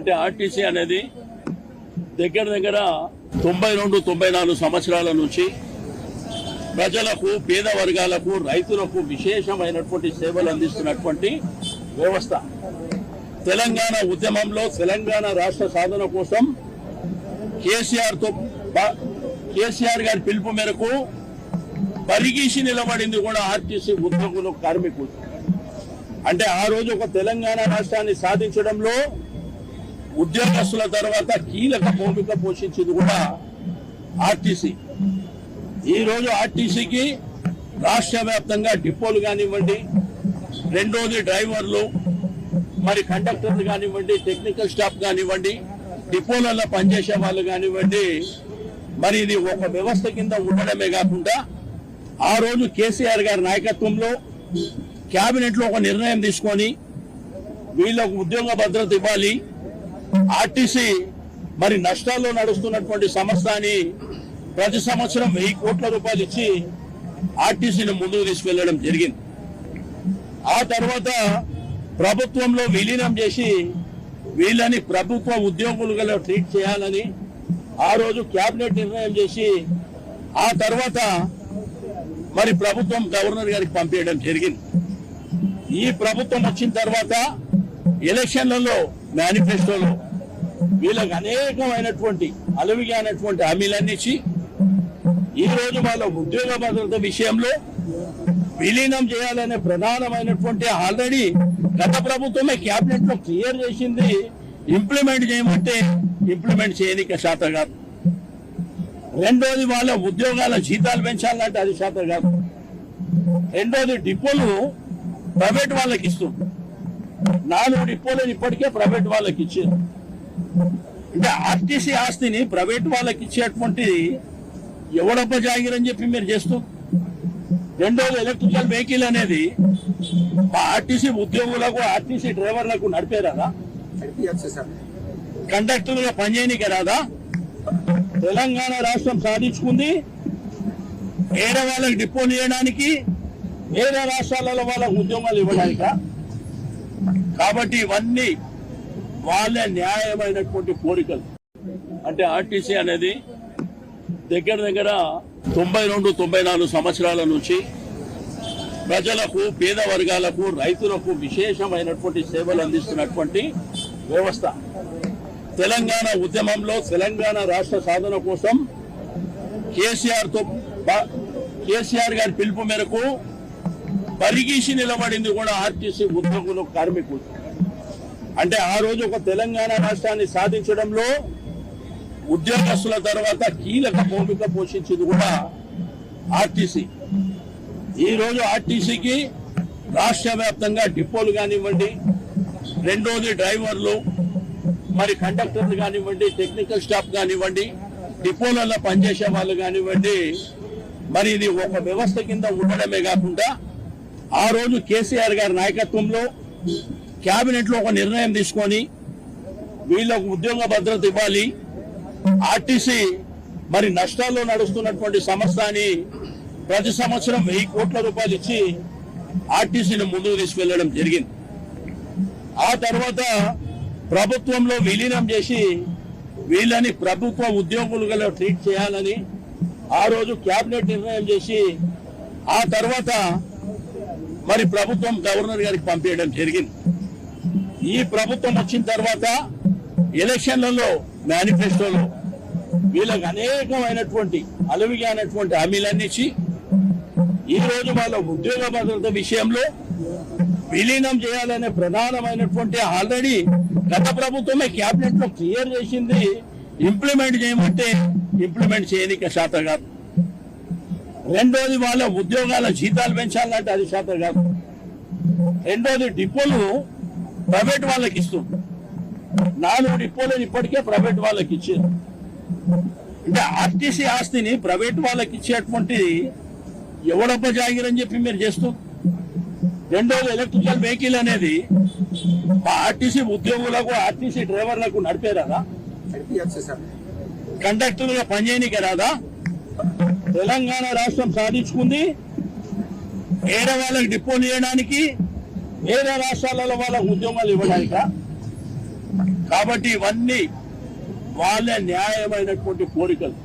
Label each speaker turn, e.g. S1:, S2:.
S1: అంటే ఆర్టీసీ అనేది దగ్గర దగ్గర 92-94 సంవత్సరాల నుంచి ప్రజలకు, పేద వర్గాలకు, రైతులకు విశేషమైనటువంటి సేవలు అందిస్తున్నటువంటి వ్యవస్థ. తెలంగాణ ఉద్యమంలో తెలంగాణ రాష్ట్ర సాధన కోసం కేసీఆర్ గారి పిలుపు మేరకు పరిగీసి నిలబడింది కూడా ఆర్టీసీ ఉద్యోగులు, కార్మికులు. అంటే ఆ రోజు ఒక తెలంగాణ రాష్ట్రాన్ని సాధించడంలో ఉద్యోగస్తుల తర్వాత కీలక భూమిక పోషించింది కూడా ఆర్టీసీ. ఈ రోజు ఆర్టీసీకి రాష్ట్ర వ్యాప్తంగా డిపోలు కానివ్వండి, రెండోది డ్రైవర్లు, మరి కండక్టర్లు కానివ్వండి, టెక్నికల్ స్టాఫ్ కానివ్వండి, డిపోలలో పనిచేసే వాళ్ళు కానివ్వండి, మరి ఇది ఒక వ్యవస్థ కింద ఉండడమే కాకుండా ఆ రోజు కేసీఆర్ గారి నాయకత్వంలో కేబినెట్ లో ఒక నిర్ణయం తీసుకొని వీళ్ళకు ఉద్యోగ భద్రత ఇవ్వాలి, ఆర్టీసీ మరి నష్టాల్లో నడుస్తున్నటువంటి సంస్థ అని ప్రతి సంవత్సరం 1000 కోట్ల రూపాయలు ఇచ్చి ఆర్టీసీని ముందుకు తీసుకెళ్లడం జరిగింది. ఆ తర్వాత ప్రభుత్వంలో విలీనం చేసి వీళ్ళని ప్రభుత్వ ఉద్యోగులుగా ట్రీట్ చేయాలని ఆ రోజు కేబినెట్ నిర్ణయం చేసి ఆ తర్వాత మరి ప్రభుత్వం గవర్నర్ గారికి పంపించడం జరిగింది. ఈ ప్రభుత్వం వచ్చిన తర్వాత ఎలక్షన్లలో మేనిఫెస్టోలో వీళ్ళకి అనేకమైనటువంటి అలవిగానటువంటి హామీలన్నీ ఇచ్చి ఈ రోజు వాళ్ళ ఉద్యోగ భద్రత విషయంలో విలీనం చేయాలనే ప్రధానమైనటువంటి ఆల్రెడీ గత ప్రభుత్వమే కేబినెట్ లో క్లియర్ చేసింది, ఇంప్లిమెంట్ చేయమంటే ఇంప్లిమెంట్ చేయనిక శాత కాదు. రెండోది వాళ్ళ ఉద్యోగాల జీతాలు పెంచాలంటే అది శాత కాదు. రెండోది డిపోలు ప్రైవేట్ వాళ్ళకి ఇస్తుంది. 4 డిపోలు ఇప్పటికే ప్రైవేట్ వాళ్ళకి ఇచ్చారు. అంటే ఆర్టీసీ ఆస్తిని ప్రైవేట్ వాళ్ళకి ఇచ్చేటువంటి ఎవడప్ప జాగిరని చెప్పి మీరు చేస్తూ. రెండోది ఎలక్ట్రికల్ వెహికల్ అనేది మా ఆర్టీసీ ఉద్యోగులకు, ఆర్టీసీ డ్రైవర్లకు నడిపేరాదా? కండక్టర్లుగా పనిచేయనికే రాదా? తెలంగాణ రాష్ట్రం సాధించుకుంది వేరే వాళ్ళకి డిపోలు చేయడానికి, వేరే రాష్ట్రాలలో వాళ్ళకు ఉద్యోగాలు ఇవ్వడానిక. కాబట్టి ఇవన్నీ వాళ్ళ న్యాయమైనటువంటి కోరికలు. అంటే ఆర్టీసీ అనేది దగ్గర దగ్గర 92-94 సంవత్సరాల నుంచి ప్రజలకు, పేద వర్గాలకు, రైతులకు విశేషమైనటువంటి సేవలు అందిస్తున్నటువంటి వ్యవస్థ. తెలంగాణ ఉద్యమంలో తెలంగాణ రాష్ట్ర సాధన కోసం కేసీఆర్ గారి పిలుపు మేరకు పరిగీసి నిలబడింది కూడా ఆర్టీసీ ఉద్యోగులు, కార్మికులు. అంటే ఆ రోజు ఒక తెలంగాణ రాష్ట్రాన్ని సాధించడంలో ఉద్యోగస్తుల తర్వాత కీలక భూమిక పోషించింది కూడా ఆర్టీసీ. ఈ రోజు ఆర్టీసీకి రాష్ట్ర వ్యాప్తంగా డిపోలు కానివ్వండి, రెండోది డ్రైవర్లు, మరి కండక్టర్లు కానివ్వండి, టెక్నికల్ స్టాఫ్ కానివ్వండి, డిపోలలో పనిచేసే వాళ్ళు కానివ్వండి, మరి ఇది ఒక వ్యవస్థ కింద ఉండడమే కాకుండా ఆ రోజు కేసీఆర్ గారి నాయకత్వంలో కేబినెట్ లో ఒక నిర్ణయం తీసుకొని వీళ్ళకు ఉద్యోగ భద్రత ఇవ్వాలి, ఆర్టీసీ మరి నష్టాల్లో నడుస్తున్నటువంటి సంస్థ అని ప్రతి సంవత్సరం 1000 కోట్ల రూపాయలు ఇచ్చి ఆర్టీసీని ముందుకు తీసుకెళ్లడం జరిగింది. ఆ తర్వాత ప్రభుత్వంలో విలీనం చేసి వీళ్ళని ప్రభుత్వ ఉద్యోగులుగా ట్రీట్ చేయాలని ఆ రోజు కేబినెట్ నిర్ణయం చేసి ఆ తర్వాత మరి ప్రభుత్వం గవర్నర్ గారికి పంపించడం జరిగింది. ఈ ప్రభుత్వం వచ్చిన తర్వాత ఎలక్షన్లలో మేనిఫెస్టోలో వీళ్ళకి అనేకమైనటువంటి అలవిగానటువంటి హామీలన్నీ ఇచ్చి ఈ రోజు వాళ్ళ ఉద్యోగ భద్రత విషయంలో విలీనం చేయాలనే ప్రధానమైనటువంటి ఆల్రెడీ గత ప్రభుత్వమే కేబినెట్ లో క్లియర్ చేసింది, ఇంప్లిమెంట్ చేయమంటే ఇంప్లిమెంట్ చేయనిక శాత కాదు. రెండోది వాళ్ళ ఉద్యోగాల జీతాలు పెంచాలంటే అది శాత కాదు. రెండోది డిపోలు ప్రైవేట్ వాళ్ళకి ఇస్తుంది. 4 డిపోలు ఇప్పటికే ప్రైవేట్ వాళ్ళకి ఇచ్చారు. అంటే ఆర్టీసీ ఆస్తిని ప్రైవేట్ వాళ్ళకి ఇచ్చేటువంటి ఎవడప్ప జాగిరని చెప్పి మీరు చేస్తూ. రెండోది ఎలక్ట్రికల్ వెహికల్ అనేది మా ఆర్టీసీ ఉద్యోగులకు, ఆర్టీసీ డ్రైవర్లకు నడిపేరాదా? కండక్టర్లుగా పనిచేయనికే రాదా? తెలంగాణ రాష్ట్రం సాధించుకుంది వేరే వాళ్ళకి డిపోలు చేయడానికి, వేరే రాష్ట్రాలలో వాళ్ళకు ఉద్యోగాలు ఇవ్వడానిక. కాబట్టి ఇవన్నీ వాళ్ళ న్యాయమైనటువంటి కోరికలు.